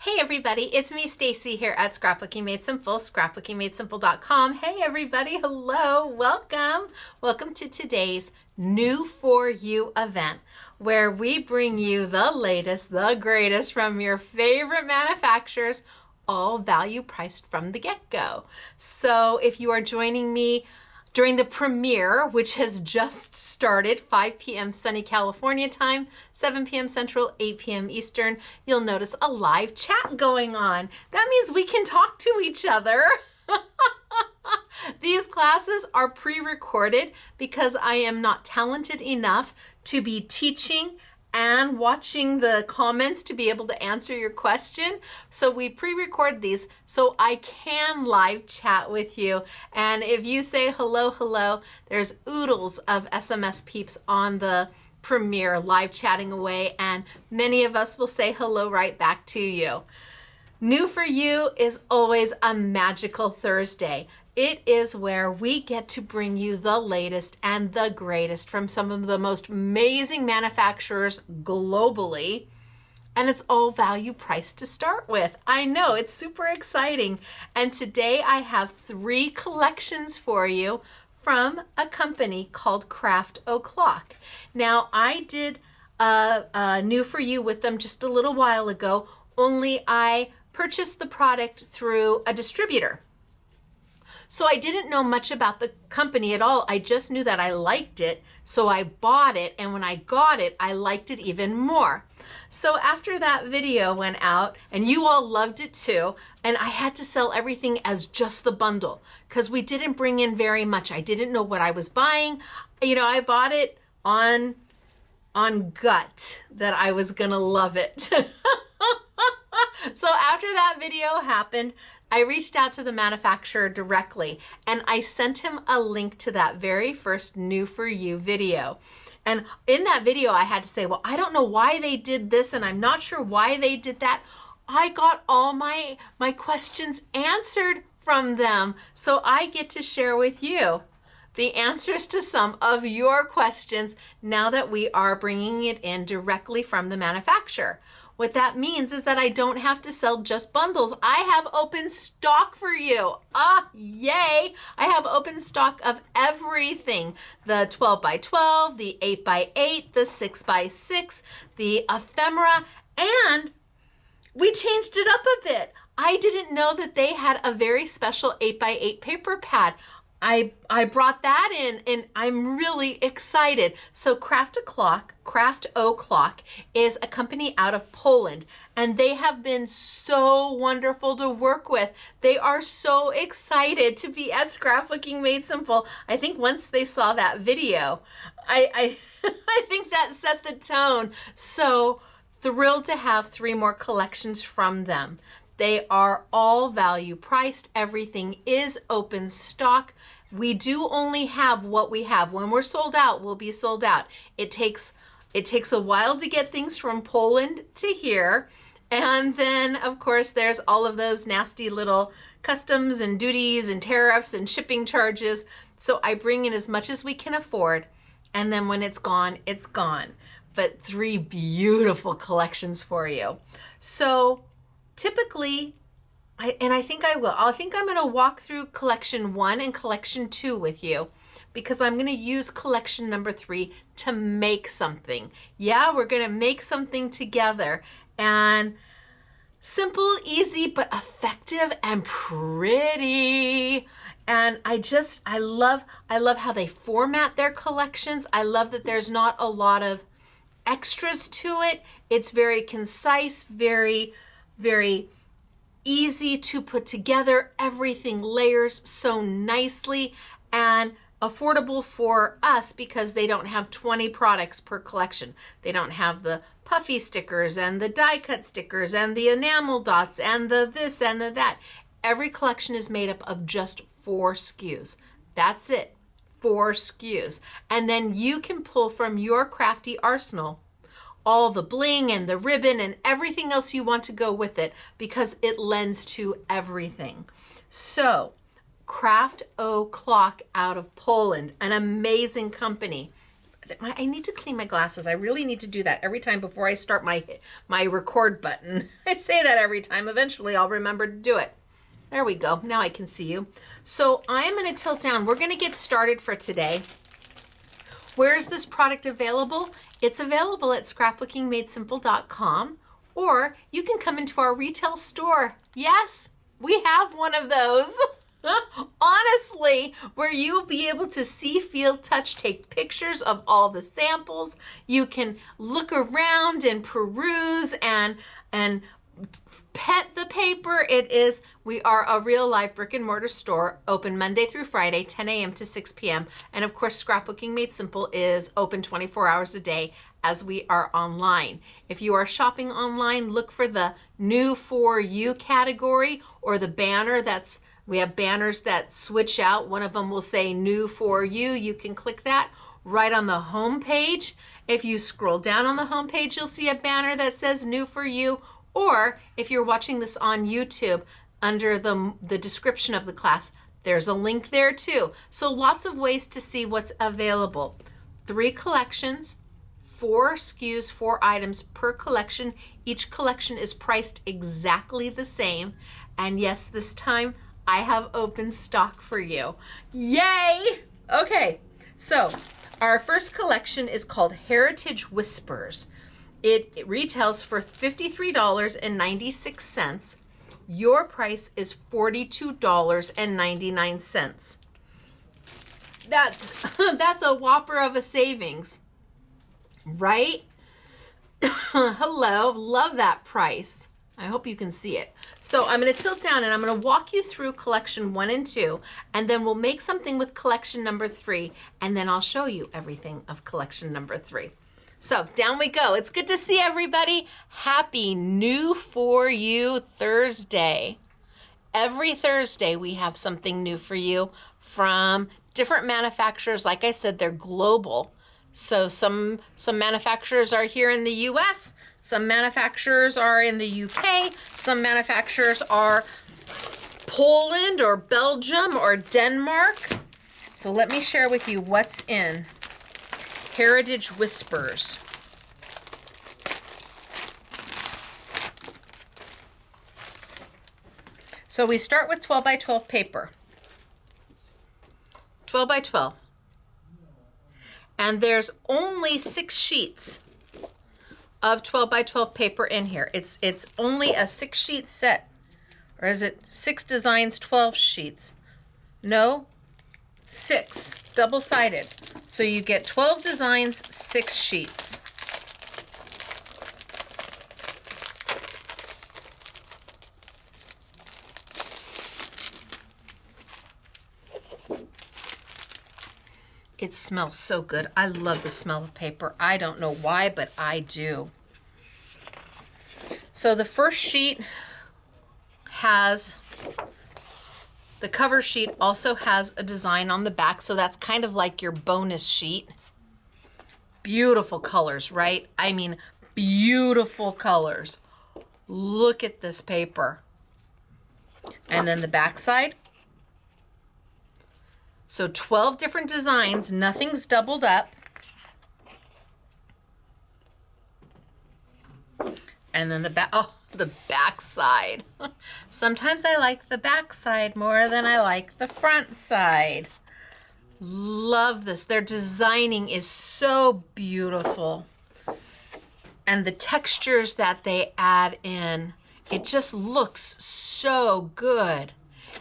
Hey everybody, it's me Stacy here at Scrapbooking Made Simple, scrapbookingmadesimple.com. Hey everybody, hello, welcome. Welcome to today's New For You event, where we bring you the latest, the greatest from your favorite manufacturers, all value priced from the get-go. So if you are joining me during the premiere, which has just started, 5 p.m. sunny California time, 7 p.m. Central, 8 p.m. Eastern, you'll notice a live chat going on. That means we can talk to each other. These classes are pre-recorded because I am not talented enough to be teaching and watching the comments to be able to answer your question. So we pre-record these so I can live chat with you. And if you say hello, hello, there's oodles of SMS peeps on the premiere live chatting away, and many of us will say hello right back to you. New For You is always a magical Thursday. It is where we get to bring you the latest and the greatest from some of the most amazing manufacturers globally. And it's all value priced to start with. I know, it's super exciting. And today I have 3 collections for you from a company called Craft O'Clock. Now, I did a New For You with them just a little while ago, only I purchased the product through a distributor. So I didn't know much about the company at all. I just knew that I liked it, so I bought it, and when I got it, I liked it even more. So after that video went out, and you all loved it too, and I had to sell everything as just the bundle, because we didn't bring in very much. I didn't know what I was buying. You know, I bought it on gut that I was gonna love it. So after that video happened, I reached out to the manufacturer directly, and I sent him a link to that very first New For You video. And in that video, I had to say, well, I don't know why they did this, and I'm not sure why they did that. I got all my questions answered from them, so I get to share with you the answers to some of your questions now that we are bringing it in directly from the manufacturer. What that means is that I don't have to sell just bundles. I have open stock for you. Yay! I have open stock of everything. The 12 by 12, the 8 by 8, the 6 by 6, the ephemera, and we changed it up a bit. I didn't know that they had a very special 8 by 8 paper pad. I brought that in, and I'm really excited. So Craft O'Clock is a company out of Poland, and they have been so wonderful to work with. They are so excited to be at Scrapbooking Made Simple. I think once they saw that video, I think that set the tone. So thrilled to have 3 more collections from them. They are all value priced. Everything is open stock. We do only have what we have. When we're sold out, we'll be sold out. It takes a while to get things from Poland to here. And then, of course, there's all of those nasty little customs and duties and tariffs and shipping charges. So I bring in as much as we can afford. And then when it's gone, it's gone. But 3 beautiful collections for you. So typically, I think I will. I think I'm going to walk through collection 1 and collection 2 with you, because I'm going to use collection number 3 to make something. Yeah, we're going to make something together. And simple, easy, but effective and pretty. And I love how they format their collections. I love that there's not a lot of extras to it. It's very concise, very easy to put together. Everything layers so nicely and affordable for us because they don't have 20 products per collection. They don't have the puffy stickers and the die cut stickers and the enamel dots and the this and the that. Every collection is made up of just 4 SKUs. That's it, 4 SKUs. And then you can pull from your crafty arsenal all the bling and the ribbon and everything else you want to go with it, because it lends to everything. So Craft O'Clock out of Poland, an amazing company. I need to clean my glasses. I really need to do that every time before I start my record button. I say that every time. Eventually I'll remember to do it. There we go. Now I can see you. So I'm going to tilt down. We're going to get started for today. Where is this product available? It's available at scrapbookingmadesimple.com, or you can come into our retail store. Yes, we have one of those. Honestly, where you'll be able to see, feel, touch, take pictures of all the samples. You can look around and peruse and pet the paper. We are a real life brick and mortar store, open Monday through Friday, 10 a.m. to 6 p.m. And of course, Scrapbooking Made Simple is open 24 hours a day as we are online. If you are shopping online, look for the New For You category or the banner we have banners that switch out. One of them will say New For You. You can click that right on the home page. If you scroll down on the home page, you'll see a banner that says New For You. Or if you're watching this on YouTube, under the description of the class, there's a link there too. So lots of ways to see what's available. 3 collections, 4 SKUs, 4 items per collection. Each collection is priced exactly the same. And yes, this time I have open stock for you. Yay! Okay, so our first collection is called Heritage Whispers. It retails for $53.96. Your price is $42.99. That's a whopper of a savings, right? Hello, love that price. I hope you can see it. So I'm going to tilt down and I'm going to walk you through collection 1 and 2, and then we'll make something with collection number 3, and then I'll show you everything of collection number 3. So down we go. It's good to see everybody. Happy New For You Thursday. Every Thursday we have something new for you from different manufacturers. Like I said, they're global. So some manufacturers are here in the US, some manufacturers are in the UK, some manufacturers are Poland or Belgium or Denmark. So let me share with you what's in Heritage Whispers. So we start with 12 by 12 paper. 12 by 12. And there's only 6 sheets of 12 by 12 paper in here. It's only a 6-sheet set. Or is it 6 designs, 12 sheets? No, 6, double-sided. So you get 12 designs, 6 sheets. It smells so good. I love the smell of paper. I don't know why, but I do. So the first sheet has, the cover sheet also has a design on the back, so that's kind of like your bonus sheet. Beautiful colors, right? I mean, beautiful colors. Look at this paper. And then the back side. So 12 different designs, nothing's doubled up. And then the back side. Sometimes I like the back side more than I like the front side. Love this. Their designing is so beautiful. And the textures that they add in, it just looks so good.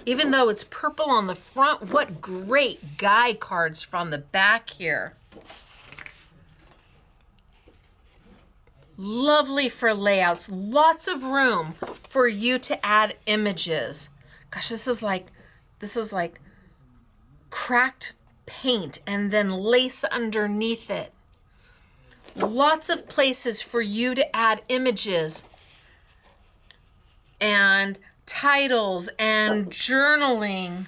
Even though it's purple on the front, what great guide cards from the back here. Lovely for layouts, lots of room for you to add images. Gosh, this is like cracked paint and then lace underneath it. Lots of places for you to add images and titles and journaling.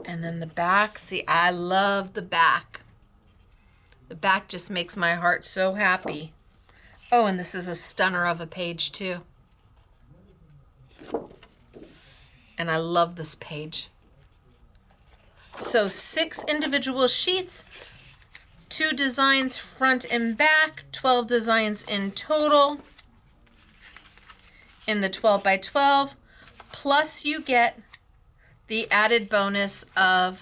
And then the back, see, I love the back. The back just makes my heart so happy. Oh, and this is a stunner of a page too. And I love this page. So 6 individual sheets, 2 designs front and back, 12 designs in total in the 12 by 12, plus you get the added bonus of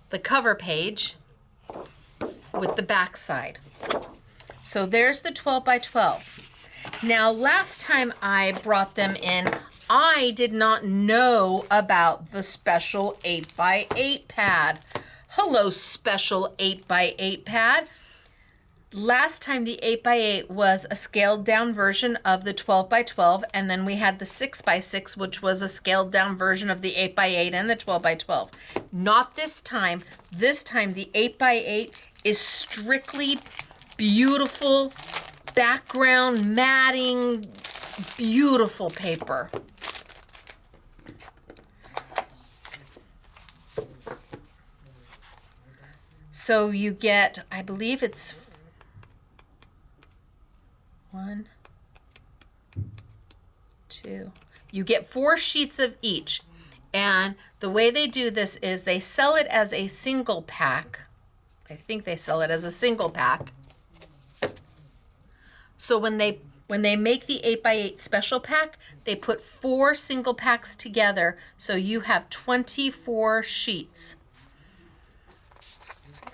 the cover page with the back side. So there's the 12 by 12. Now, last time I brought them in, I did not know about the special 8 by 8 pad. Hello, special 8 by 8 pad. Last time the 8 by 8 was a scaled down version of the 12 by 12, and then we had the 6 by 6, which was a scaled down version of the 8 by 8 and the 12 by 12. Not this time. This time the 8 by 8 is strictly beautiful background matting, beautiful paper. So you get, I believe it's 1, 2. You get 4 sheets of each. And the way they do this is they sell it as a single pack. I think they sell it as a single pack. So when they make the 8 by 8 special pack, they put 4 single packs together, so you have 24 sheets.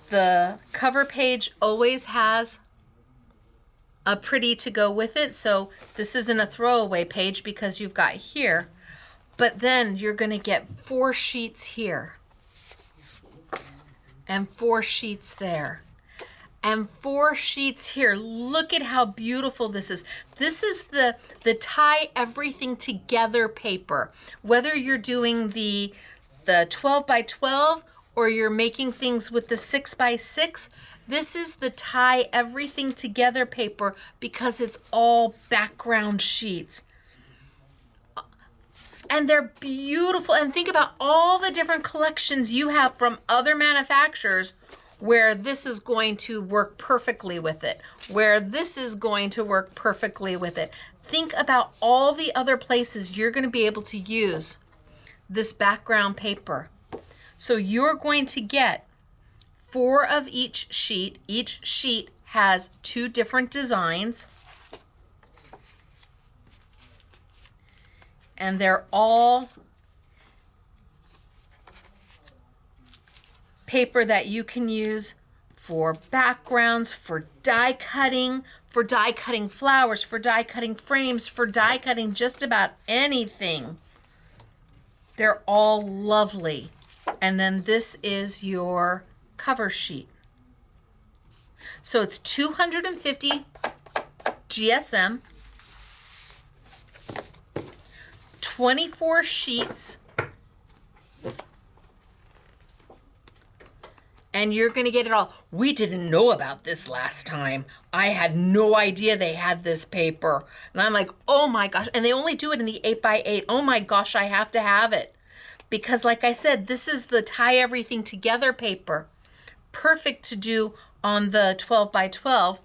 The cover page always has a pretty to go with it, so this isn't a throwaway page because you've got here, but then you're going to get 4 sheets here, and 4 sheets there, and 4 sheets here. Look at how beautiful this is. This is the tie everything together paper. Whether you're doing the 12 by 12 or you're making things with the 6 by 6, this is the tie everything together paper because it's all background sheets. And they're beautiful. And think about all the different collections you have from other manufacturers where this is going to work perfectly with it, where this is going to work perfectly with it. Think about all the other places you're going to be able to use this background paper. So you're going to get 4 of each sheet. Each sheet has 2 different designs. And they're all paper that you can use for backgrounds, for die cutting flowers, for die cutting frames, for die cutting just about anything. They're all lovely. And then this is your cover sheet. So it's 250 GSM, 24 sheets, and you're going to get it all. We didn't know about this last time. I had no idea they had this paper. And I'm like, oh my gosh. And they only do it in the 8 by 8. Oh my gosh, I have to have it. Because like I said, this is the tie everything together paper. Perfect to do on the 12 by 12,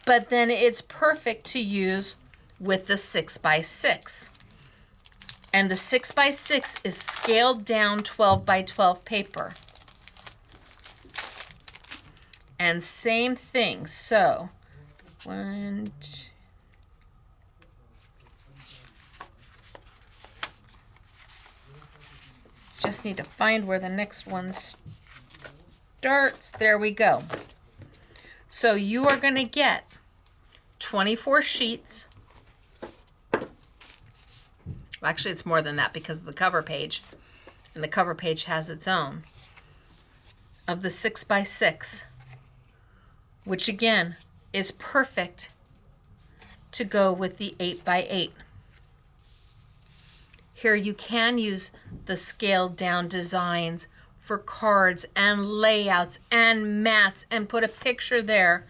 but then it's perfect to use with the 6 by 6. And the 6 by 6 is scaled down 12 by 12 paper. And same thing, so 1, 2, just need to find where the next one starts. There we go. So you are going to get 24 sheets. Well, actually, it's more than that because of the cover page. And the cover page has its own. Of the 6 by 6. Which again is perfect to go with the 8 by 8. Here you can use the scaled down designs for cards and layouts and mats and put a picture there.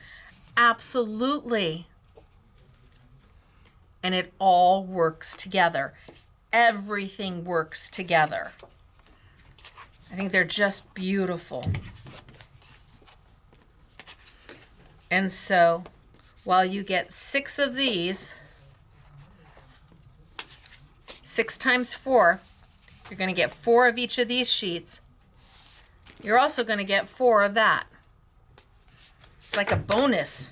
Absolutely. And it all works together. Everything works together. I think they're just beautiful. And so while you get 6 of these, 6 times 4, you're going to get 4 of each of these sheets. You're also going to get 4 of that. It's like a bonus.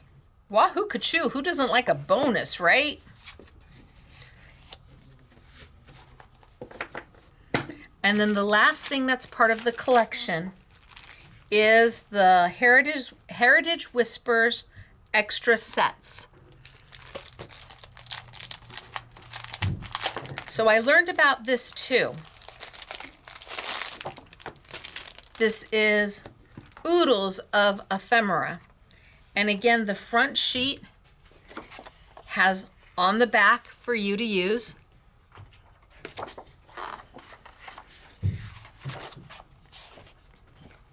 Wahoo Kachoo, who doesn't like a bonus, right? And then the last thing that's part of the collection is the Heritage Whispers extra sets. So I learned about this too. This is oodles of ephemera. And again, the front sheet has on the back for you to use.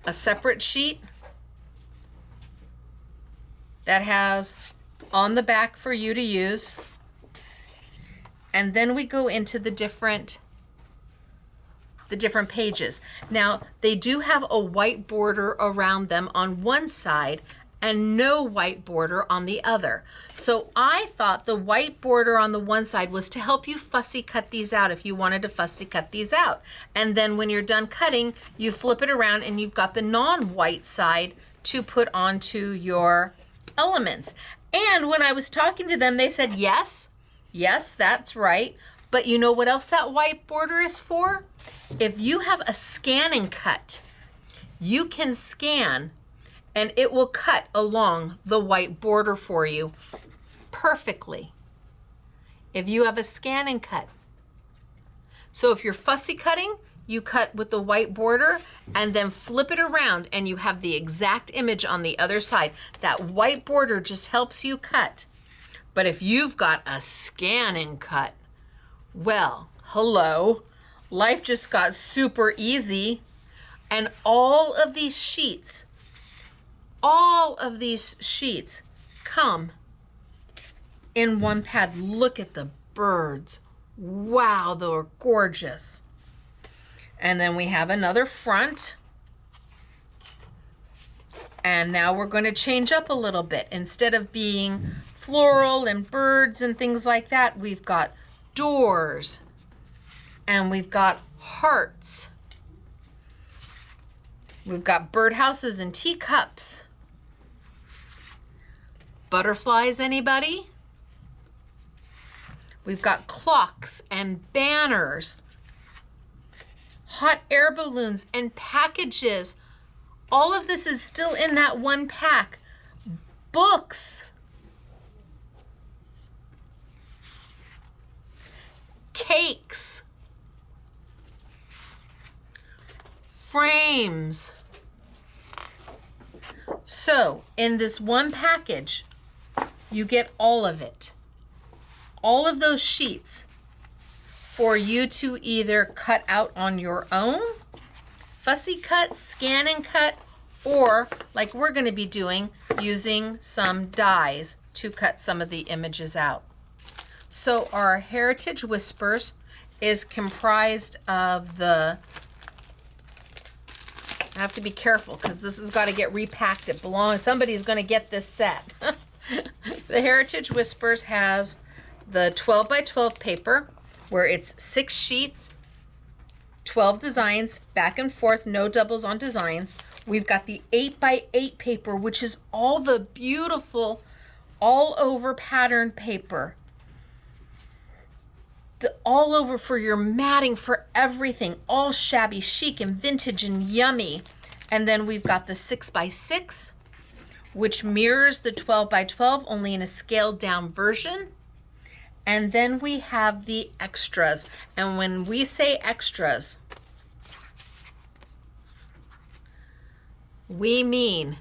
A separate sheet that has on the back for you to use. And then we go into the different pages. Now, they do have a white border around them on one side and no white border on the other. So I thought the white border on the one side was to help you fussy cut these out if you wanted to fussy cut these out. And then when you're done cutting, you flip it around and you've got the non-white side to put onto your elements. And when I was talking to them, they said, yes, that's right. But you know what else that white border is for? If you have a scan and cut, you can scan and it will cut along the white border for you perfectly. If you have a scan and cut. So if you're fussy cutting, you cut with the white border and then flip it around and you have the exact image on the other side. That white border just helps you cut. But if you've got a scan and cut, well, hello, life just got super easy. And all of these sheets come in one pad. Look at the birds. Wow, they're gorgeous. And then we have another front. And now we're going to change up a little bit. Instead of being floral and birds and things like that, we've got doors and we've got hearts. We've got birdhouses and teacups. Butterflies, anybody? We've got clocks and banners, hot air balloons and packages. All of this is still in that one pack. Books. Cakes. Frames. So in this one package, you get all of it. All of those sheets for you to either cut out on your own, fussy cut, scan and cut, or like we're going to be doing, using some dies to cut some of the images out. So our Heritage Whispers is comprised of the, I have to be careful because this has got to get repacked. It belongs, somebody's going to get this set. The Heritage Whispers has the 12 by 12 paper where it's 6 sheets, 12 designs, back and forth, no doubles on designs. We've got the 8 by 8 paper, which is all the beautiful all over pattern paper. All over for your matting, for everything, all shabby chic and vintage and yummy. And then we've got the 6 by 6, which mirrors the 12 by 12, only in a scaled down version. And then we have the extras. And when we say extras, we mean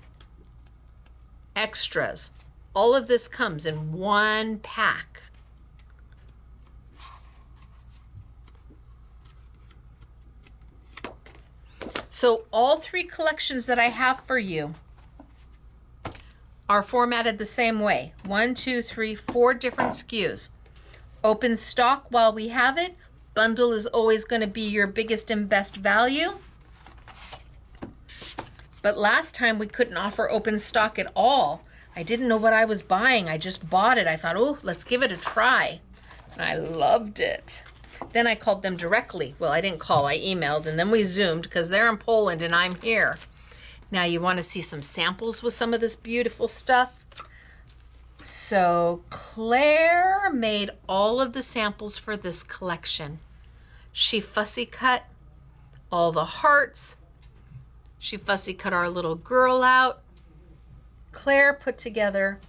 extras. All of this comes in one pack. So all 3 collections that I have for you are formatted the same way. 1, 2, 3, 4 different SKUs. Open stock while we have it. Bundle is always going to be your biggest and best value. But last time we couldn't offer open stock at all. I didn't know what I was buying. I just bought it. I thought, oh, let's give it a try. And I loved it. Then I called them directly. Well, I didn't call, I emailed, and then we Zoomed because they're in Poland and I'm here. Now you want to see some samples with some of this beautiful stuff? So Claire made all of the samples for this collection. She fussy cut all the hearts. She fussy cut our little girl out. Claire put together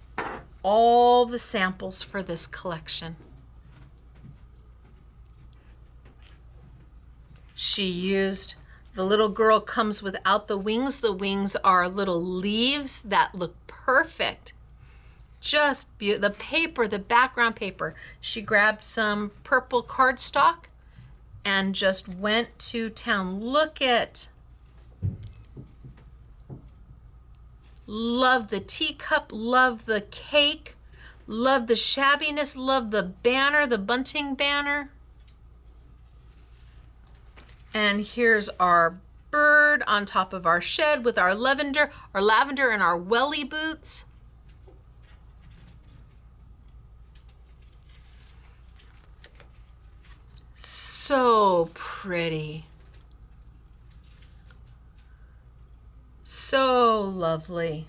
all the samples for this collection. She used, the little girl comes without the wings. The wings are little leaves that look perfect. Just beautiful. The paper, the background paper. She grabbed some purple cardstock and just went to town. Look at, love the teacup, love the cake, love the shabbiness, love the banner, the bunting banner. And here's our bird on top of our shed with our lavender and our welly boots. So pretty. So lovely.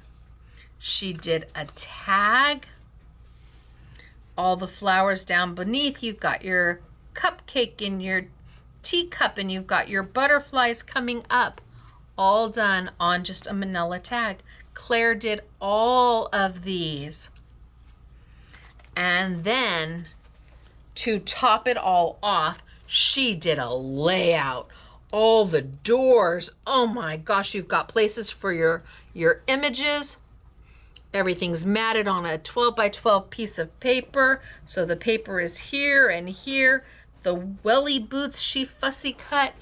She did a tag. All the flowers down beneath. You've got your cupcake in your teacup and you've got your butterflies coming up. All done on just a manila tag. Claire did all of these. And then to top it all off, she did a layout. All the doors. Oh my gosh, you've got places for your images. Everything's matted on a 12 by 12 piece of paper. So the paper is here and here. The welly boots she fussy cut.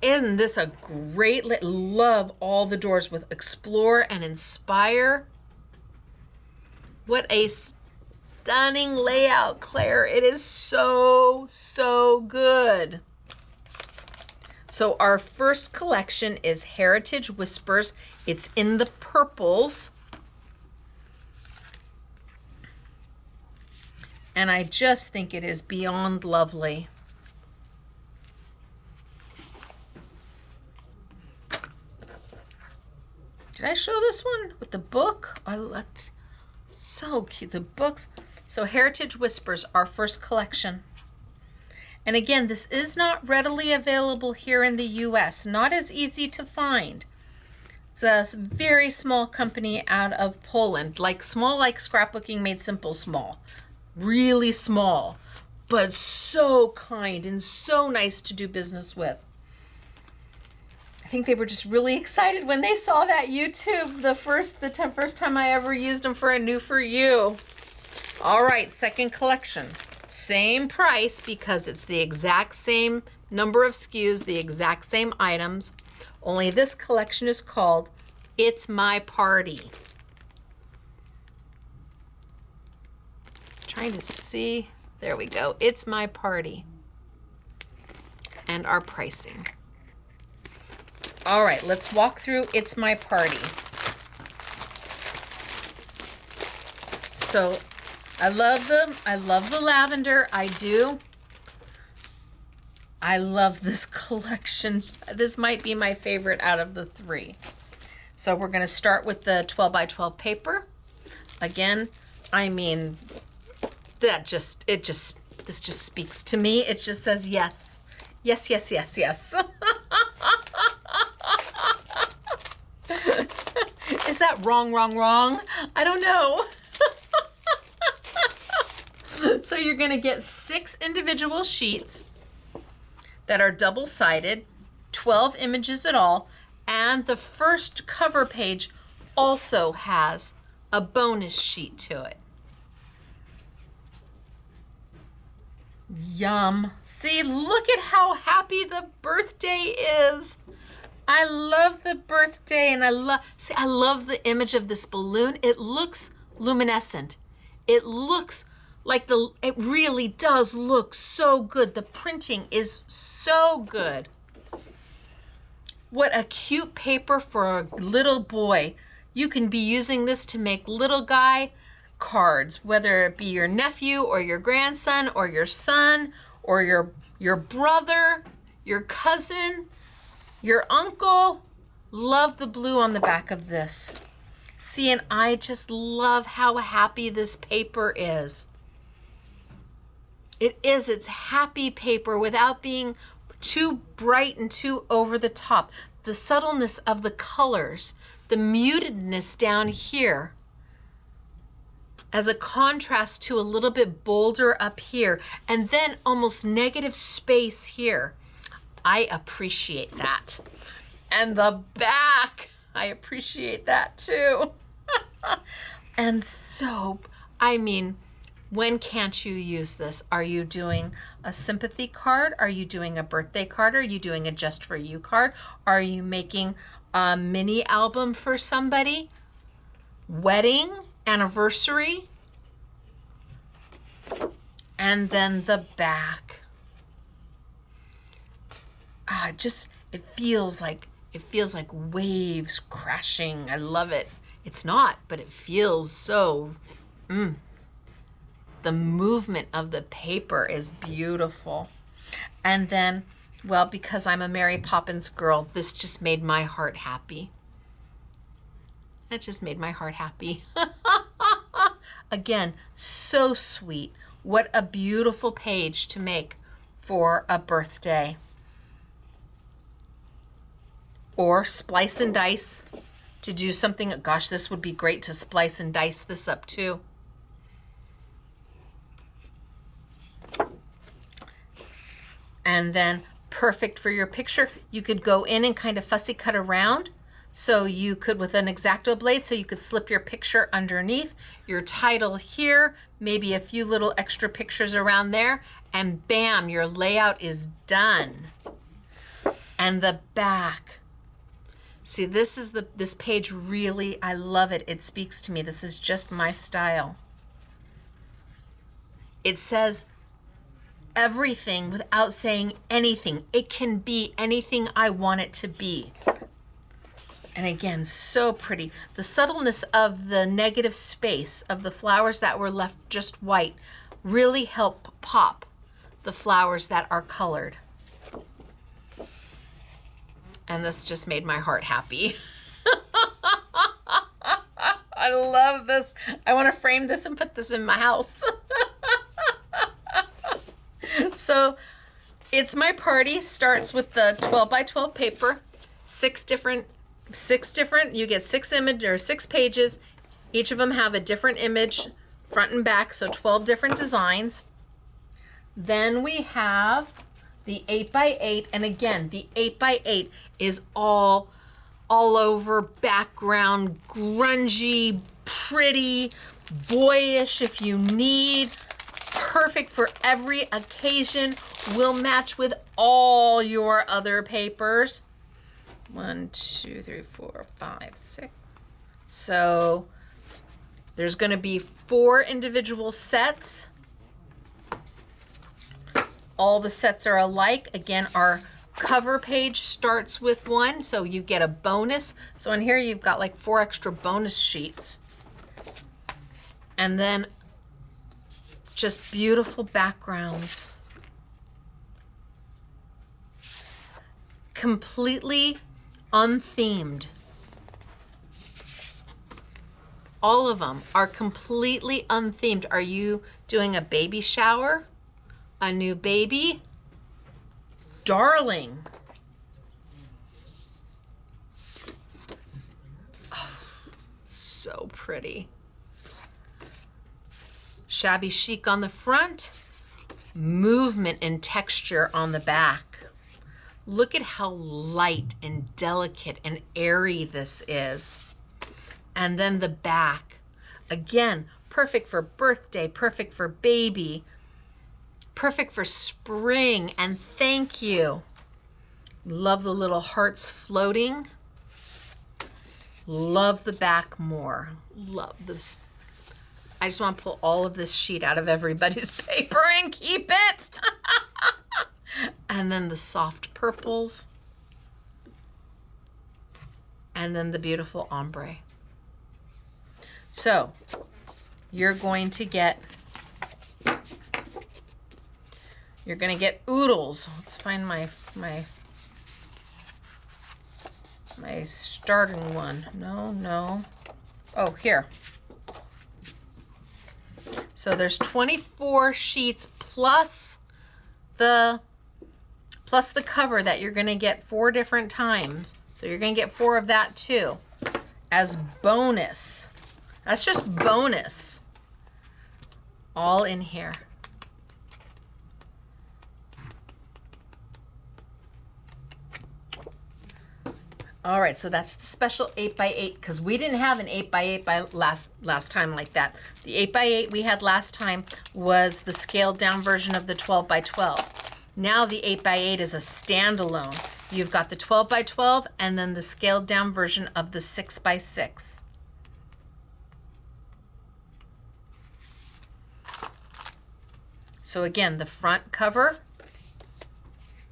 Isn't this a great, love all the doors with explore and inspire. What a stunning layout, Claire. It is so, so good. So our first collection is Heritage Whispers. It's in the purples. And I just think it is beyond lovely. Did I show this one with the book? I loved, so cute, the books. So Heritage Whispers, our first collection. And again, this is not readily available here in the US, not as easy to find. It's a very small company out of Poland, like small like Scrapbooking Made Simple small. Really small, but so kind and so nice to do business with. I think they were just really excited when they saw that YouTube, the first time I ever used them for a new for you. All right, second collection. Same price because it's the exact same number of SKUs, the exact same items. Only this collection is called It's My Party. Trying to see, there we go. It's My Party. And our pricing. All right, let's walk through It's My Party. So I love the lavender, I do. I love this collection. This might be my favorite out of the three. So we're gonna start with the 12 by 12 paper. Again, I mean, this just speaks to me. It just says yes. Yes, yes, yes, yes. Is that wrong? I don't know. So you're gonna get 6 individual sheets that are double-sided, 12 images at all, and the first cover page also has a bonus sheet to it. Yum. See, look at how happy the birthday is. I love the birthday, and I love the image of this balloon. It looks luminescent. It looks like it really does look so good. The printing is so good. What a cute paper for a little boy. You can be using this to make little guy cards, whether it be your nephew or your grandson or your son or your brother, your cousin, your uncle. Love the blue on the back of this. See, and I just love how happy this paper is. It's happy paper without being too bright and too over the top. The subtleness of the colors, the mutedness down here as a contrast to a little bit bolder up here, and then almost negative space here. I appreciate that. And the back, I appreciate that too. And so, I mean, when can't you use this? Are you doing a sympathy card? Are you doing a birthday card? Are you doing a just for you card? Are you making a mini album for somebody? Wedding, anniversary? And then the back. It feels like waves crashing. I love it. It's not, but it feels so, The movement of the paper is beautiful. And then, well, because I'm a Mary Poppins girl, this just made my heart happy. It just made my heart happy. Again, so sweet. What a beautiful page to make for a birthday. Or splice and dice to do something. Gosh, this would be great to splice and dice this up too. And then perfect for your picture. You could go in and kind of fussy cut around. So you could, with an X-Acto blade, so you could slip your picture underneath, your title here, maybe a few little extra pictures around there, and bam, your layout is done. And the back. See, this page really, I love it. It speaks to me. This is just my style. It says everything without saying anything. It can be anything I want it to be. And again, so pretty. The subtleness of the negative space of the flowers that were left just white really help pop the flowers that are colored. And this just made my heart happy. I love this. I want to frame this and put this in my house. So it's my party. Starts with the 12 by 12 paper, six different, you get 6 pages. Each of them have a different image, front and back, so 12 different designs. Then we have the 8 by 8, and again, the 8 by 8 is all over background, grungy, pretty, boyish if you need. Perfect for every occasion. Will match with all your other papers. 1, 2, 3, 4, 5, 6. So there's going to be 4 individual sets. All the sets are alike. Again, our cover page starts with 1, so you get a bonus. So in here you've got like 4 extra bonus sheets. And then just beautiful backgrounds. Completely unthemed. All of them are completely unthemed. Are you doing a baby shower? A new baby? Darling. Oh, so pretty. Shabby chic on the front, movement and texture on the back. Look at how light and delicate and airy this is. And then the back. Again, perfect for birthday, perfect for baby, perfect for spring, and thank you. Love the little hearts floating. Love the back more. Love this. I just want to pull all of this sheet out of everybody's paper and keep it. And then the soft purples. And then the beautiful ombre. So you're going to get You're gonna get oodles. Let's find my starting one. No. Oh, here. So there's 24 sheets plus the cover that you're gonna get 4 different times. So you're gonna get 4 of that too, as bonus. That's just bonus. All in here. All right, so that's the special 8x8 because we didn't have an 8x8 last time like that. The 8x8 we had last time was the scaled down version of the 12x12. Now the 8x8 is a standalone. You've got the 12x12 and then the scaled down version of the 6x6. So again, the front cover,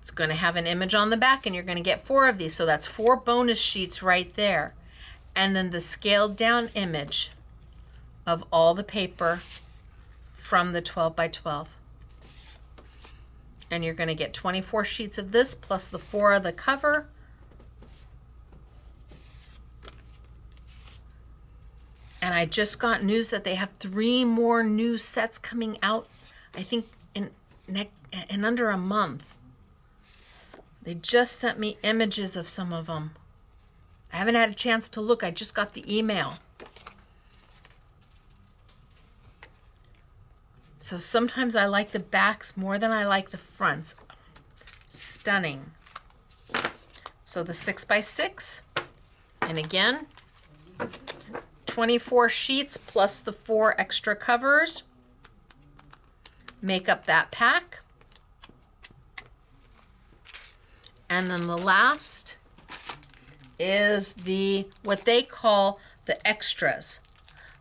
it's going to have an image on the back and you're going to get 4 of these. So that's 4 bonus sheets right there. And then the scaled down image of all the paper from the 12x12. And you're going to get 24 sheets of this plus the 4 of the cover. And I just got news that they have 3 more new sets coming out, I think in under a month. They just sent me images of some of them. I haven't had a chance to look. I just got the email. So sometimes I like the backs more than I like the fronts. Stunning. So the 6x6, and again, 24 sheets plus the 4 extra covers make up that pack. And then the last is what they call the extras.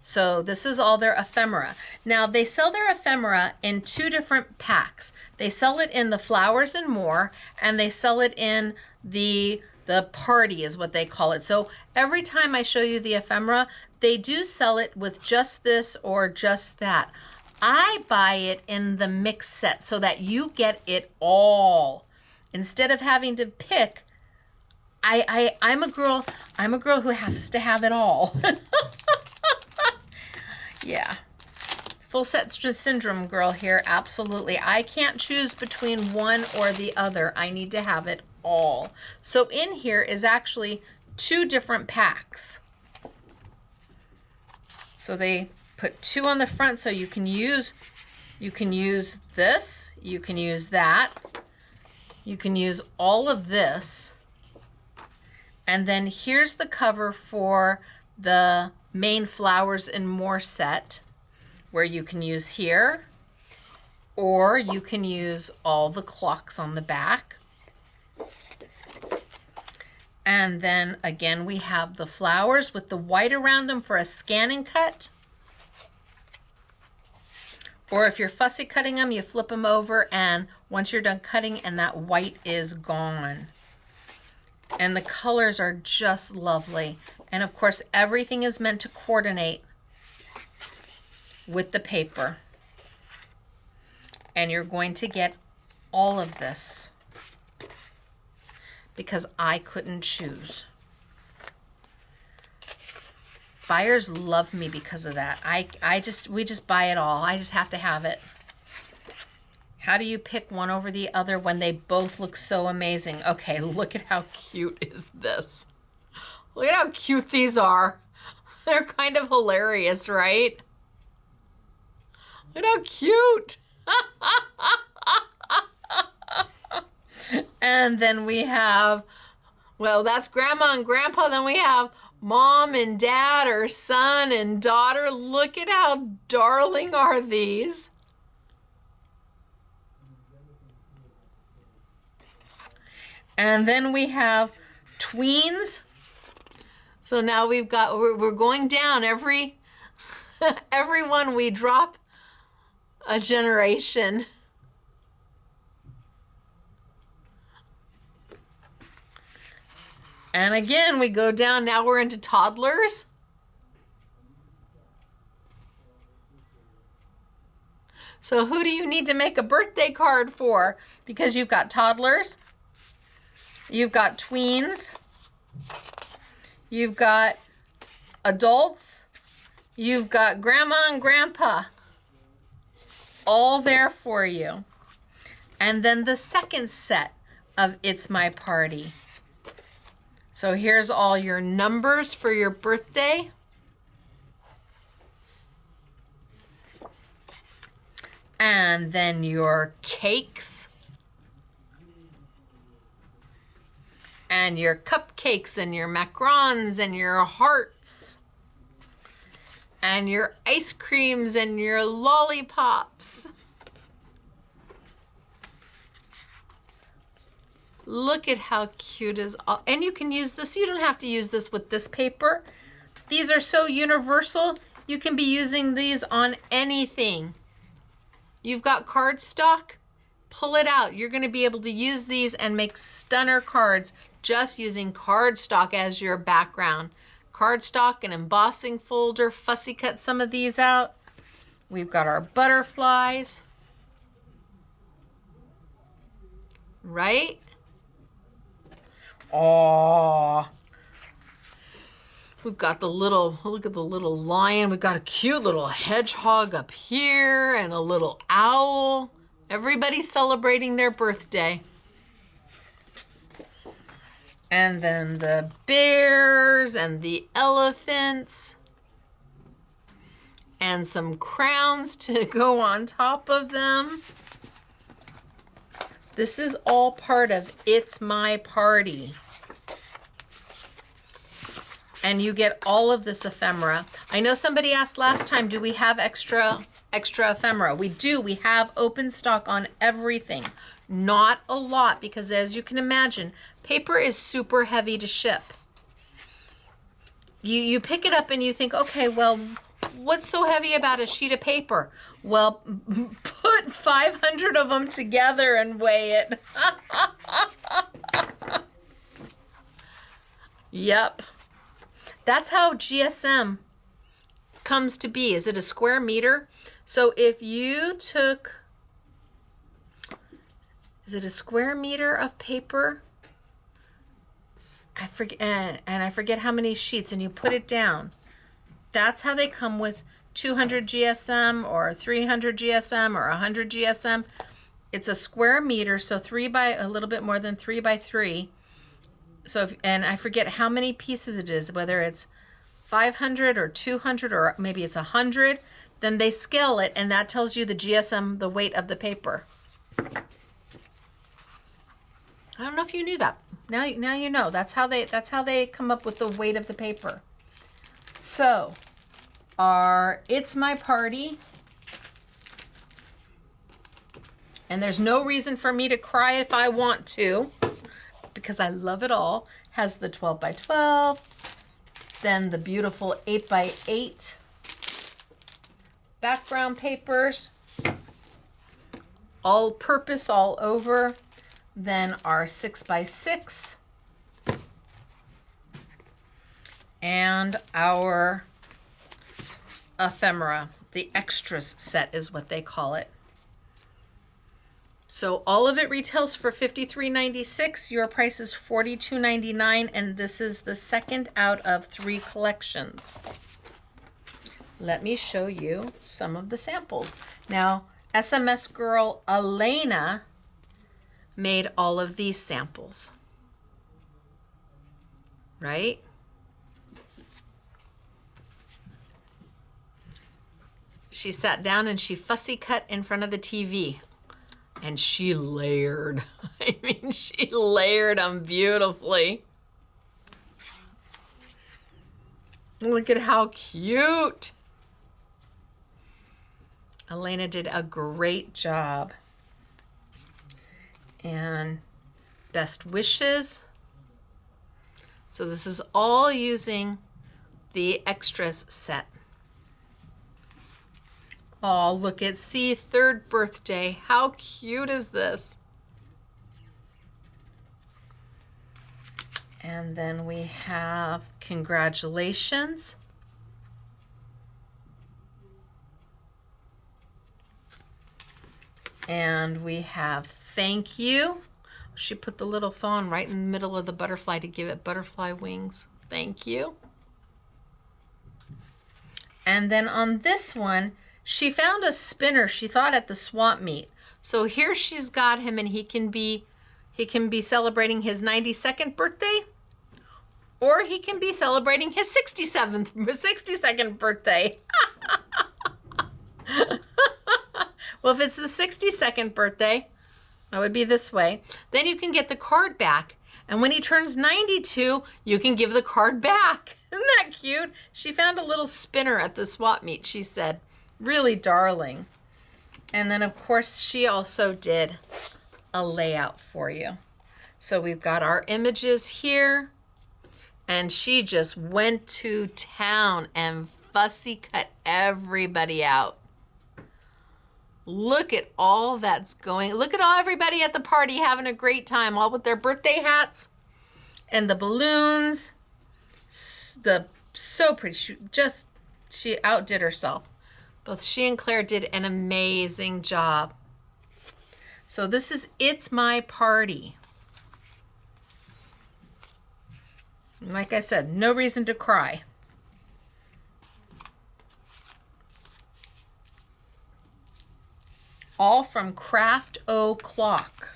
So this is all their ephemera. Now they sell their ephemera in 2 different packs. They sell it in the Flowers and More, and they sell it in the party is what they call it. So every time I show you the ephemera, they do sell it with just this or just that. I buy it in the mix set so that you get it all. Instead of having to pick, I'm a girl who has to have it all. Yeah. Full set syndrome girl here, absolutely. I can't choose between one or the other. I need to have it all. So in here is actually 2 different packs. So they put 2 on the front so you can use this, you can use that. You can use all of this. And then here's the cover for the main Flowers and More set, where you can use here, or you can use all the clocks on the back. And then again, we have the flowers with the white around them for a scanning cut. Or if you're fussy cutting them, you flip them over, and once you're done cutting and that white is gone. And the colors are just lovely. And of course, everything is meant to coordinate with the paper. And you're going to get all of this because I couldn't choose. Buyers love me because of that. We just buy it all. I just have to have it. How do you pick one over the other when they both look so amazing? Okay, look at how cute is this. Look at how cute these are. They're kind of hilarious, right? Look how cute. And then we have, well, that's Grandma and Grandpa. Then we have Mom and Dad, or son and daughter. Look at how darling are these. And then we have tweens. So now we're going down every one we drop a generation. And again, we go down. Now we're into toddlers. So who do you need to make a birthday card for? Because you've got toddlers, you've got tweens, you've got adults, you've got grandma and grandpa, all there for you. And then the second set of It's My Party. So here's all your numbers for your birthday. And then your cakes. And your cupcakes and your macarons and your hearts. And your ice creams and your lollipops. Look at how cute is all, and you can use this, you don't have to use this with this paper. These are so universal, you can be using these on anything. You've got cardstock, pull it out. You're gonna be able to use these and make stunner cards just using cardstock as your background. Cardstock, an embossing folder, fussy cut some of these out. We've got our butterflies, right? Oh, we've got the little, look at the little lion. We've got a cute little hedgehog up here and a little owl. Everybody's celebrating their birthday. And then the bears and the elephants and some crowns to go on top of them. This is all part of It's My Party. And you get all of this ephemera. I know somebody asked last time, do we have extra ephemera? We do. We have open stock on everything. Not a lot, because as you can imagine, paper is super heavy to ship. You pick it up and you think, okay, well, what's so heavy about a sheet of paper? Well, put 500 of them together and weigh it. Yep. That's how GSM comes to be. Is it a square meter? So if you took, is it a square meter of paper? I forget, and I forget how many sheets, and you put it down. That's how they come with 200 GSM or 300 GSM or 100 GSM. It's a square meter, so a little bit more than 3 by 3. So, and I forget how many pieces it is, whether it's 500 or 200 or maybe it's 100. Then they scale it, and that tells you the GSM, the weight of the paper. I don't know if you knew that. Now you know. That's how they come up with the weight of the paper. So, It's My Party. And there's no reason for me to cry if I want to, because I love it all. Has the 12 by 12, then the beautiful 8 by 8 background papers, all purpose all over. Then our 6 by 6 and our ephemera. The extras set is what they call it. So all of it retails for $53.96. Your price is $42.99, and this is the second out of 3 collections. Let me show you some of the samples. Now, SMS girl Elena made all of these samples, right? She sat down and she fussy cut in front of the TV. And she layered. I mean, she layered them beautifully. Look at how cute. Elena did a great job. And best wishes. So this is all using the extras set. Oh, look at C, 3rd birthday. How cute is this? And then we have congratulations. And we have thank you. She put the little fawn right in the middle of the butterfly to give it butterfly wings. Thank you. And then on this one, she found a spinner, she thought, at the swap meet. So here she's got him, and he can be celebrating his 92nd birthday, or he can be celebrating his 62nd birthday. Well, if it's the 62nd birthday, that would be this way. Then you can get the card back. And when he turns 92, you can give the card back. Isn't that cute? She found a little spinner at the swap meet, she said. Really darling. And then, of course, she also did a layout for you. So we've got our images here. And she just went to town and fussy cut everybody out. Look at all that's going. Look at everybody at the party having a great time, all with their birthday hats and the balloons. So pretty. She outdid herself. Both she and Claire did an amazing job. So this is It's My Party. Like I said, no reason to cry. All from Craft O Clock.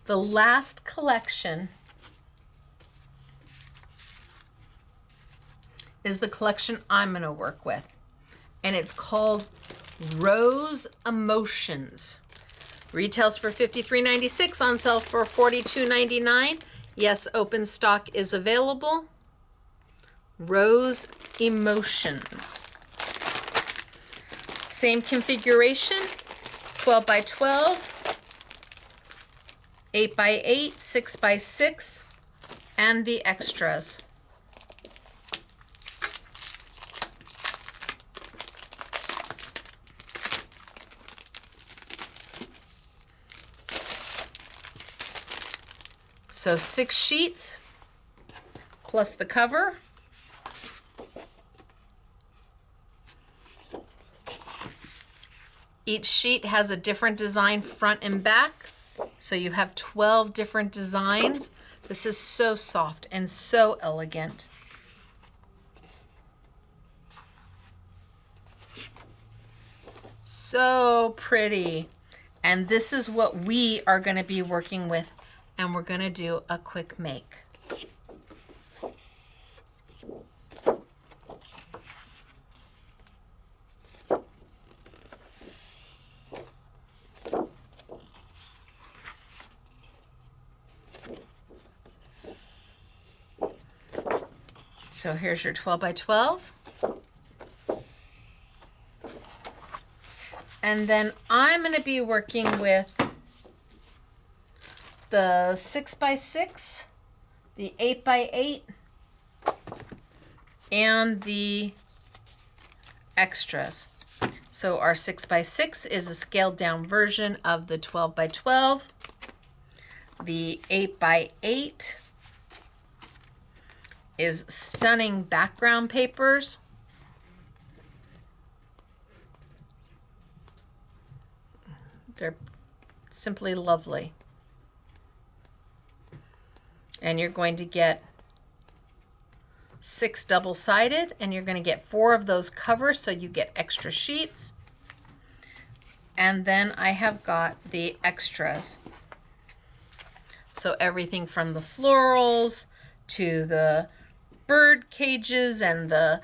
The last collection is the collection I'm going to work with. And it's called Rose Emotions. Retails for $53.96, on sale for $42.99. Yes, open stock is available. Rose Emotions. Same configuration, 12 by 12, 8 by 8, 6 by 6, and the extras. So 6 sheets plus the cover. Each sheet has a different design front and back. So you have 12 different designs. This is so soft and so elegant. So pretty. And this is what we are going to be working with, and we're going to do a quick make. So here's your 12 by 12. And then I'm going to be working with the 6 by 6, the 8 by 8, and the extras. So our 6 by 6 is a scaled down version of the 12 by 12. The 8 by 8 is stunning background papers. They're simply lovely. And you're going to get 6 double-sided, and you're going to get 4 of those covers, so you get extra sheets. And then I have got the extras. So everything from the florals to the bird cages and the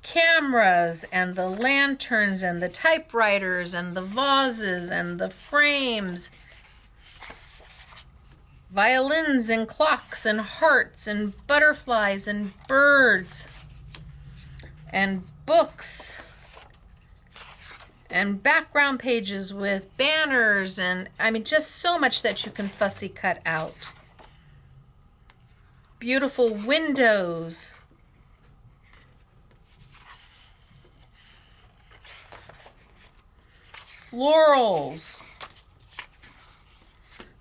cameras and the lanterns and the typewriters and the vases and the frames, violins and clocks and hearts and butterflies and birds and books and background pages with banners, and I mean just so much that you can fussy cut out. Beautiful windows. Florals.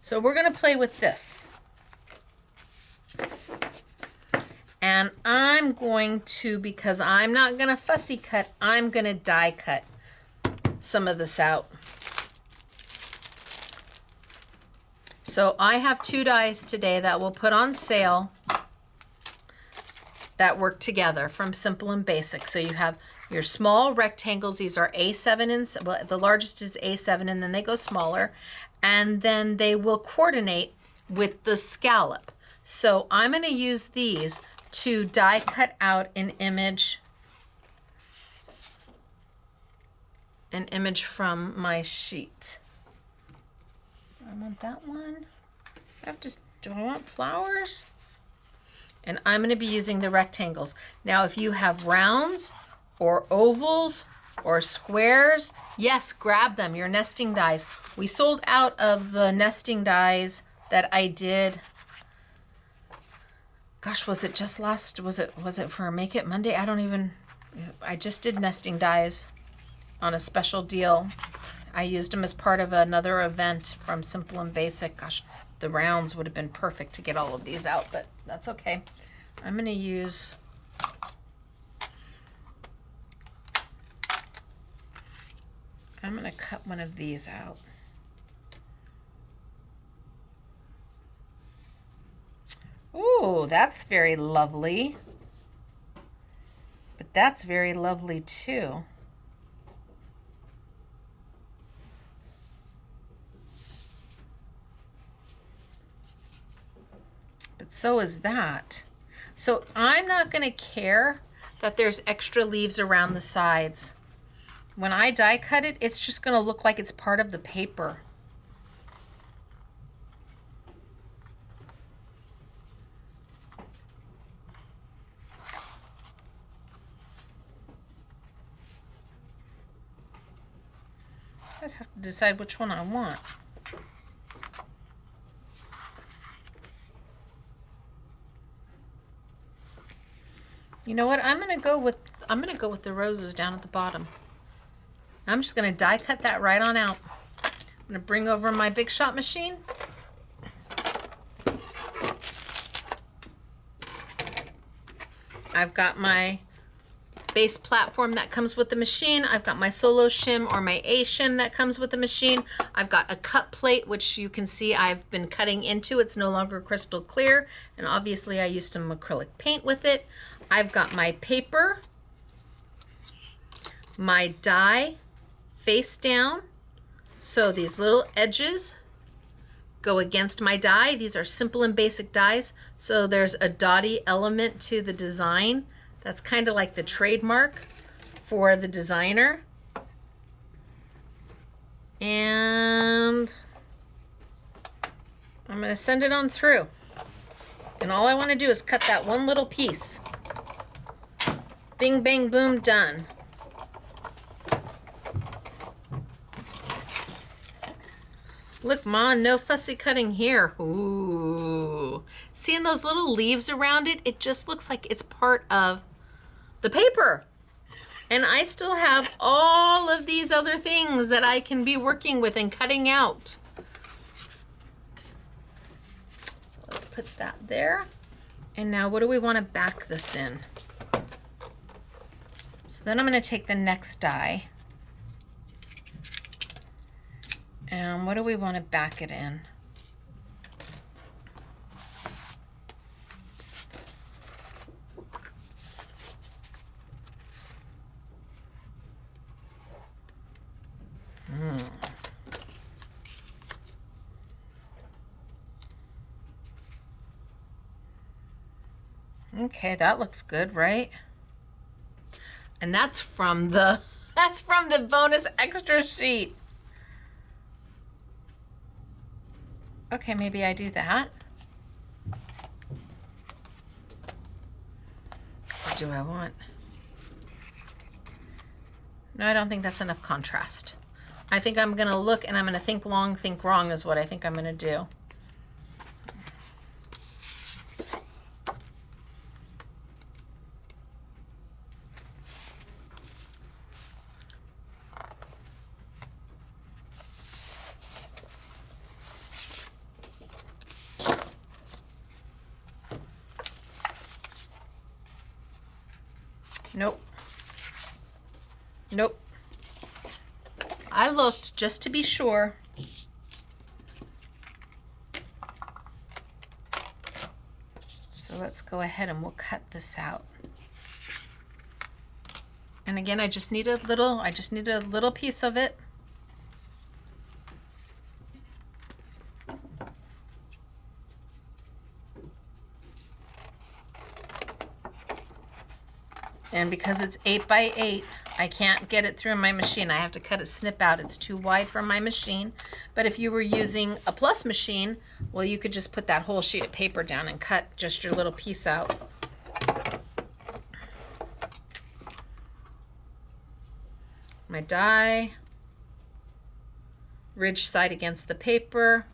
So we're going to play with this. And And I'm going to, because I'm not gonna fussy cut, I'm gonna die cut some of this out. So I have 2 dies today that we'll put on sale that work together from Simple and Basic. So you have your small rectangles. These are A7 and, well, the largest is A7, and then they go smaller, and then they will coordinate with the scallop. So I'm going to use these to die cut out an image from my sheet. I want that one. Do I want flowers? And I'm going to be using the rectangles. Now, if you have rounds or ovals or squares, yes, grab them, your nesting dies. We sold out of the nesting dies that I did. Gosh, was it just was it for Make It Monday? I just did nesting dies on a special deal. I used them as part of another event from Simple and Basic. Gosh, the rounds would have been perfect to get all of these out, but that's okay. I'm going to use cut one of these out. Ooh, that's very lovely. But that's very lovely too. But so is that. So I'm not going to care that there's extra leaves around the sides. When I die cut it, it's just going to look like it's part of the paper. I just have to decide which one I want. You know what? I'm gonna go with the roses down at the bottom. I'm just gonna die cut that right on out. I'm gonna bring over my Big Shot machine. I've got my base platform that comes with the machine. I've got my solo shim or my A shim that comes with the machine. I've got a cut plate, which you can see I've been cutting into. It's no longer crystal clear, and obviously I used some acrylic paint with it. I've got my paper, my die face down, so these little edges go against my die. These are Simple and Basic dies, so there's a dotty element to the design. That's kind of like the trademark for the designer. And I'm going to send it on through. And all I want to do is cut that one little piece. Bing, bang, boom, done. Look, Ma, no fussy cutting here. Ooh. Seeing those little leaves around it, it just looks like it's part of the paper. And I still have all of these other things that I can be working with and cutting out. So let's put that there. And now what do we want to back this in? So then I'm going to take the next die. And what do we want to back it in? Okay, that looks good, right? And that's from the bonus extra sheet. Okay, maybe I do that. What do I want? No, I don't think that's enough contrast. I think I'm gonna look and I'm gonna think long, think wrong is what I think I'm gonna do. Nope. Nope. I looked just to be sure. So let's go ahead and we'll cut this out. And again, I just need a little piece of it. And because it's 8 by 8, I can't get it through my machine. I have to cut it snip out. It's too wide for my machine. But if you were using a plus machine, well, you could just put that whole sheet of paper down and cut just your little piece out. My die, ridge side against the paper,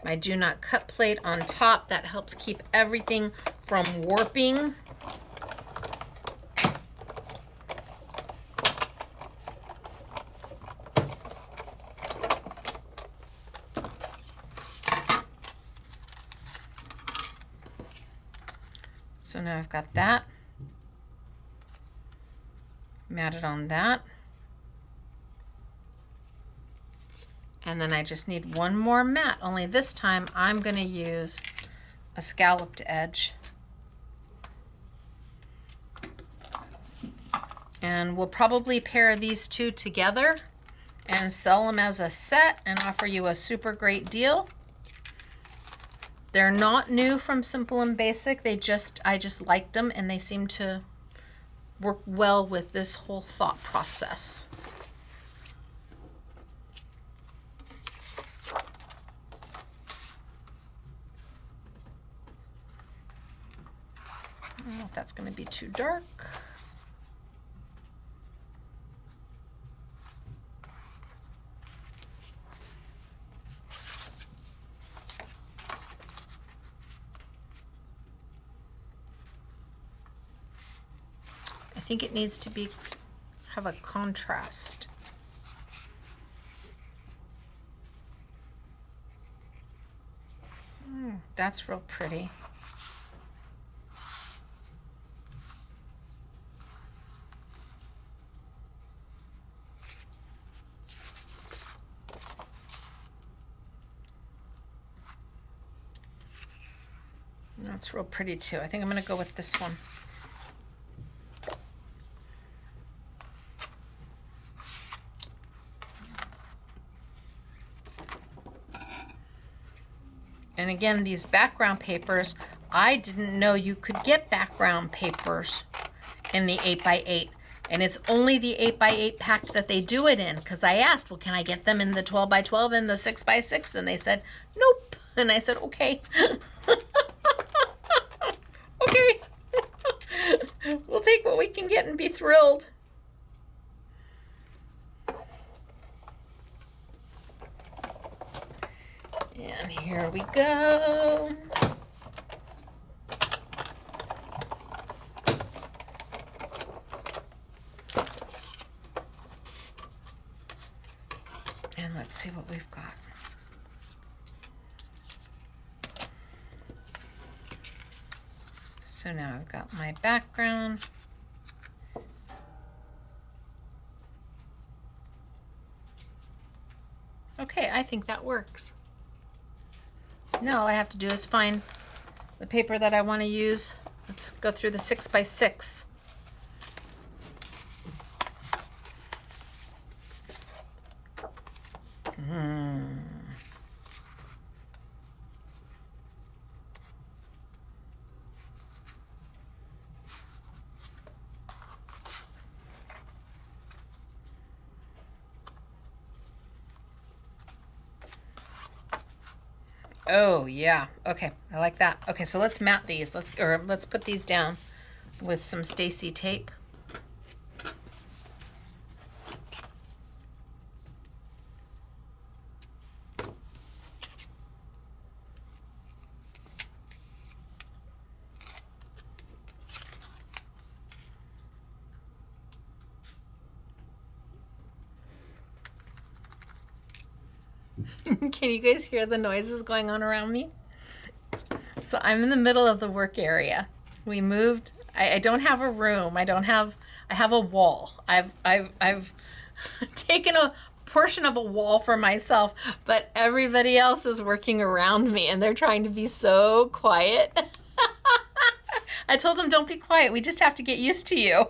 my do not cut plate on top. That helps keep everything from warping. So now I've got that matted on that. And then I just need one more mat, only this time I'm going to use a scalloped edge. And we'll probably pair these two together and sell them as a set and offer you a super great deal. They're not new from Simple and Basic. I just liked them and they seem to work well with this whole thought process. I don't know if that's going to be too dark. I think it needs to have a contrast. That's real pretty. That's real pretty too. I think I'm going to go with this one. And again, these background papers, I didn't know you could get background papers in the 8 by 8. And it's only the 8 by 8 pack that they do it in. Because I asked, well, can I get them in the 12 by 12 and the 6 by 6? And they said, nope. And I said, okay. Okay. We'll take what we can get and be thrilled. And here we go. And let's see what we've got. So now I've got my background. Okay, I think that works. Now all I have to do is find the paper that I want to use. Let's go through the 6 by 6. Oh yeah, okay, I like that. Okay, so let's mat these. Let's put these down with some Stacy tape. Can you guys hear the noises going on around me? So I'm in the middle of the work area. We moved I don't have a room. I have a wall. I've taken a portion of a wall for myself, but everybody else is working around me and they're trying to be so quiet. I told them, don't be quiet. We just have to get used to you.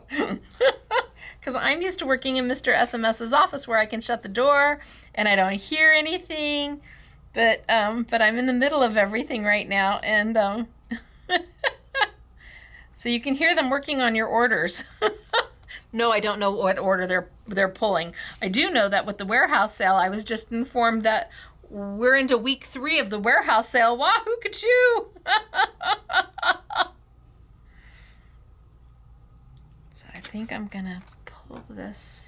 Because I'm used to working in Mr. SMS's office where I can shut the door and I don't hear anything. But I'm in the middle of everything right now, and so you can hear them working on your orders. No, I don't know what order they're pulling. I do know that with the warehouse sale, I was just informed that we're into week 3 of the warehouse sale. Wahoo, ka-choo! So I think I'm gonna pull this.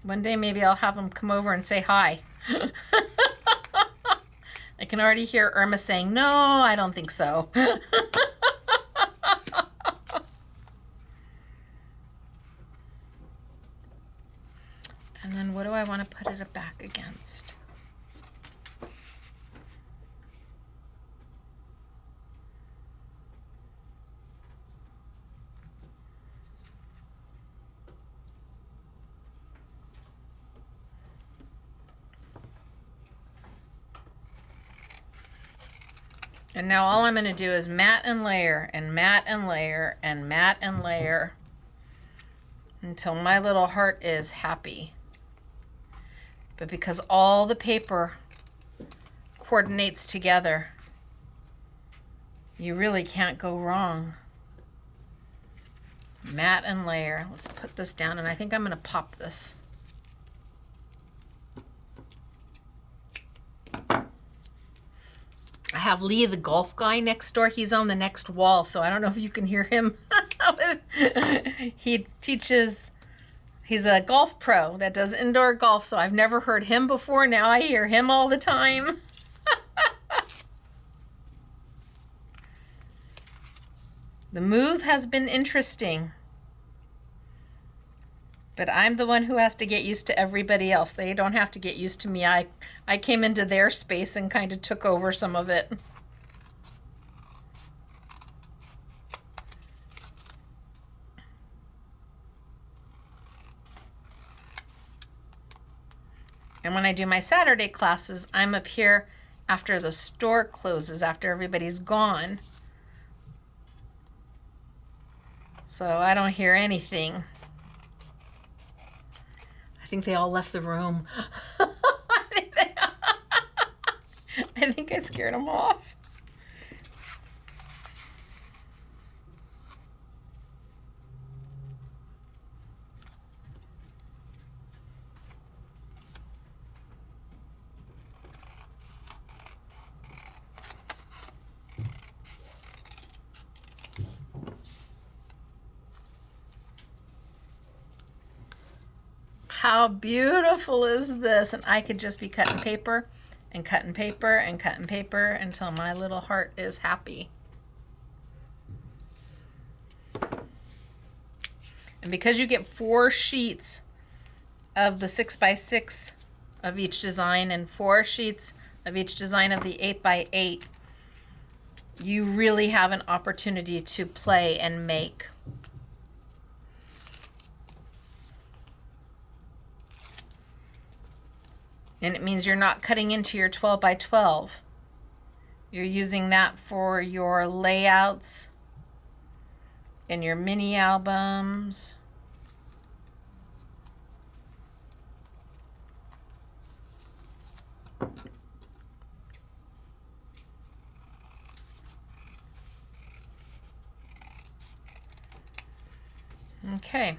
One day maybe I'll have them come over and say hi. I can already hear Irma saying, no, I don't think so. And then what do I want to put it back against? And now all I'm going to do is mat and layer and mat and layer and mat and layer until my little heart is happy. But because all the paper coordinates together, you really can't go wrong. Mat and layer. Let's put this down, and I think I'm going to pop this. I have Lee, the golf guy, next door. He's on the next wall, so I don't know if you can hear him. He teaches, he's a golf pro that does indoor golf, so I've never heard him before. Now I hear him all the time. The move has been interesting, but I'm the one who has to get used to everybody else. They don't have to get used to me. I came into their space and kind of took over some of it. And when I do my Saturday classes, I'm up here after the store closes, after everybody's gone. So I don't hear anything. I think they all left the room. I think I scared them off. How beautiful is this? And I could just be cutting paper and cutting paper and cutting paper until my little heart is happy. And because you get 4 sheets of the 6x6 of each design and 4 sheets of each design of the 8x8, you really have an opportunity to play and make. And it means you're not cutting into your 12x12. You're using that for your layouts and your mini albums. Okay,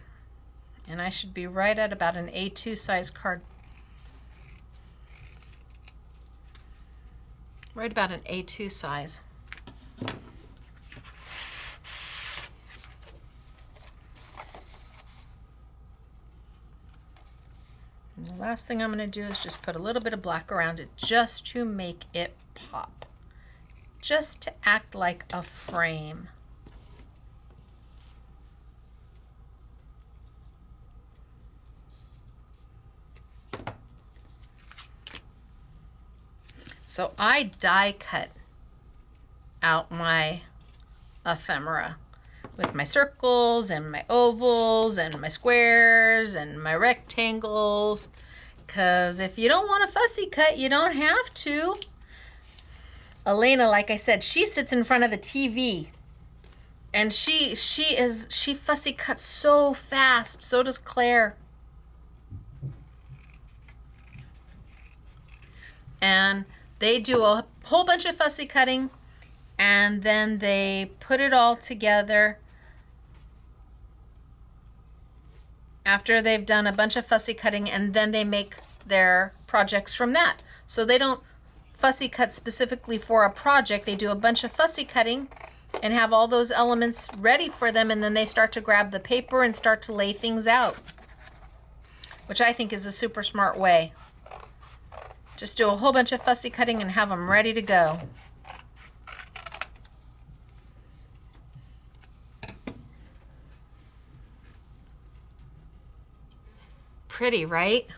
and I should be right at about an A2 size card. Right about an A2 size. And the last thing I'm going to do is just put a little bit of black around it just to make it pop. Just to act like a frame. So I die cut out my ephemera with my circles and my ovals and my squares and my rectangles. Because if you don't want a fussy cut, you don't have to. Elena, like I said, she sits in front of the TV. And she fussy cuts so fast. So does Claire. And they do a whole bunch of fussy cutting, and then they put it all together after they've done a bunch of fussy cutting, and then they make their projects from that. So they don't fussy cut specifically for a project. They do a bunch of fussy cutting and have all those elements ready for them, and then they start to grab the paper and start to lay things out, which I think is a super smart way. Just do a whole bunch of fussy cutting and have them ready to go. Pretty, right?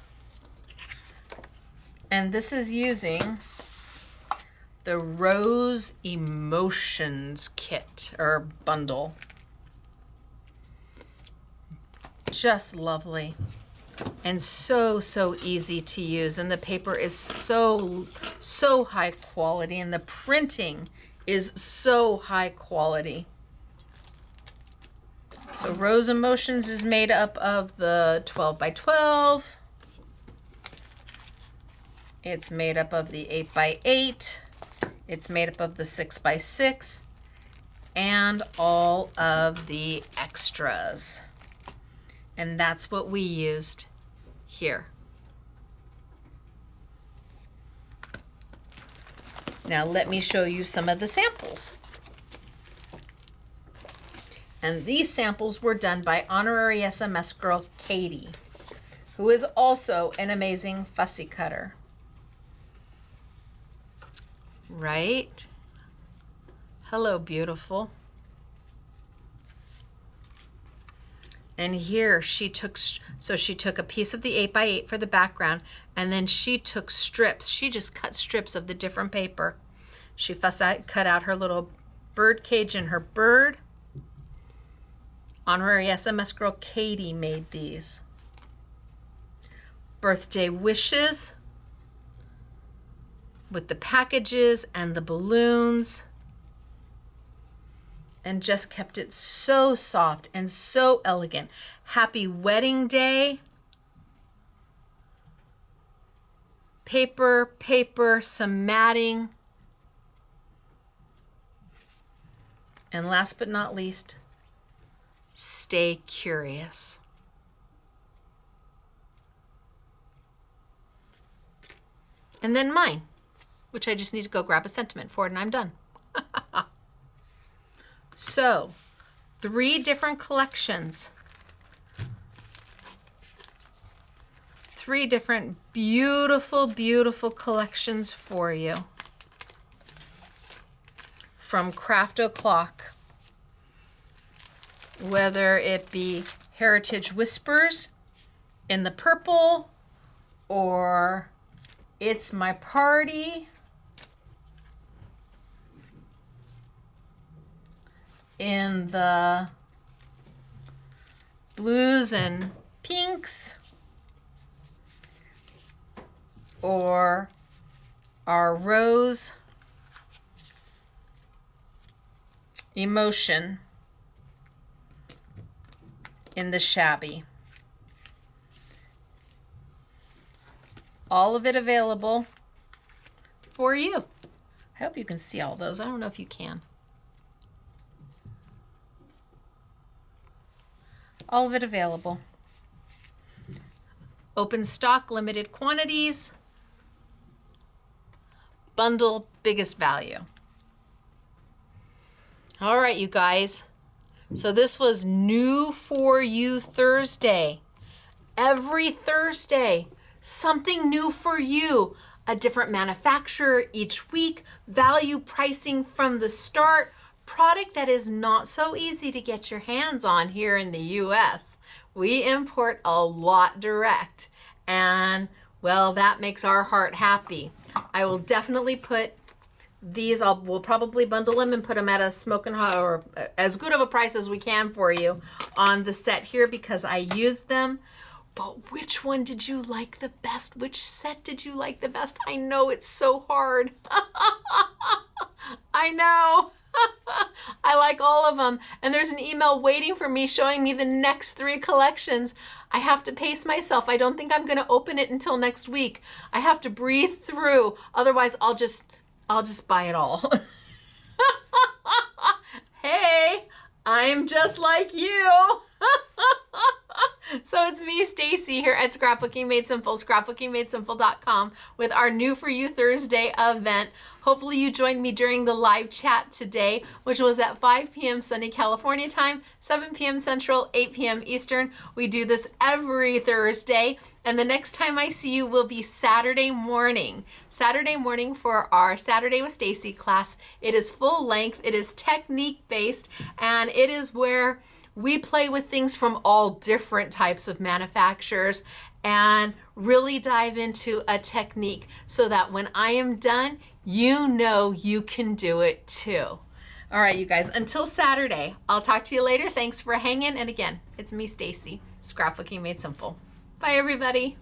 And this is using the Rose Emotions kit or bundle. Just lovely. And so easy to use, and the paper is so high quality, and the printing is so high quality. So Rose Emotions is made up of the 12 by 12. It's made up of the 8 by 8. It's made up of the 6 by 6 and all of the extras. And that's what we used here. Now let me show you some of the samples. And these samples were done by honorary SMS girl Katie, who is also an amazing fussy cutter. Right? Hello, beautiful. And here she took a piece of the 8 by 8 for the background, and then she took strips. She just cut strips of the different paper. She cut out her little bird cage and her bird. Honorary SMS girl Katie made these. Birthday wishes with the packages and the balloons. And just kept it so soft and so elegant. Happy wedding day. Paper, some matting. And last but not least, stay curious. And then mine, which I just need to go grab a sentiment for, and I'm done. So, 3 different collections. 3 different beautiful, beautiful collections for you. From Craft O'Clock. Whether it be Heritage Whispers in the purple, or It's My Party in the blues and pinks, or our Rose Emotion in the shabby. All of it available for you. I hope you can see all those. I don't know if you can. All of it available. Open stock, limited quantities. Bundle, biggest value. All right, you guys. So this was New For You Thursday. Every Thursday, something new for you. A different manufacturer each week. Value pricing from the start. Product that is not so easy to get your hands on here in the US. We import a lot direct, and well, that makes our heart happy. I will definitely put these, we'll probably bundle them and put them at a smoking hot or as good of a price as we can for you on the set here because I used them. But which one did you like the best? Which set did you like the best? I know it's so hard. I know. I like all of them. And there's an email waiting for me showing me the next 3 collections. I have to pace myself. I don't think I'm going to open it until next week. I have to breathe through. Otherwise, I'll just buy it all. Hey, I'm just like you. So it's me, Stacy, here at Scrapbooking Made Simple, scrapbookingmadesimple.com with our New For You Thursday event. Hopefully you joined me during the live chat today, which was at 5 p.m. sunny California time, 7 p.m. Central, 8 p.m. Eastern. We do this every Thursday, and the next time I see you will be Saturday morning. Saturday morning for our Saturday with Stacy class. It is full length, it is technique based, and it is where we play with things from all different types of manufacturers and really dive into a technique so that when I am done, you know you can do it too. All right, you guys, until Saturday, I'll talk to you later. Thanks for hanging. And again, it's me, Stacy, Scrapbooking Made Simple. Bye, everybody.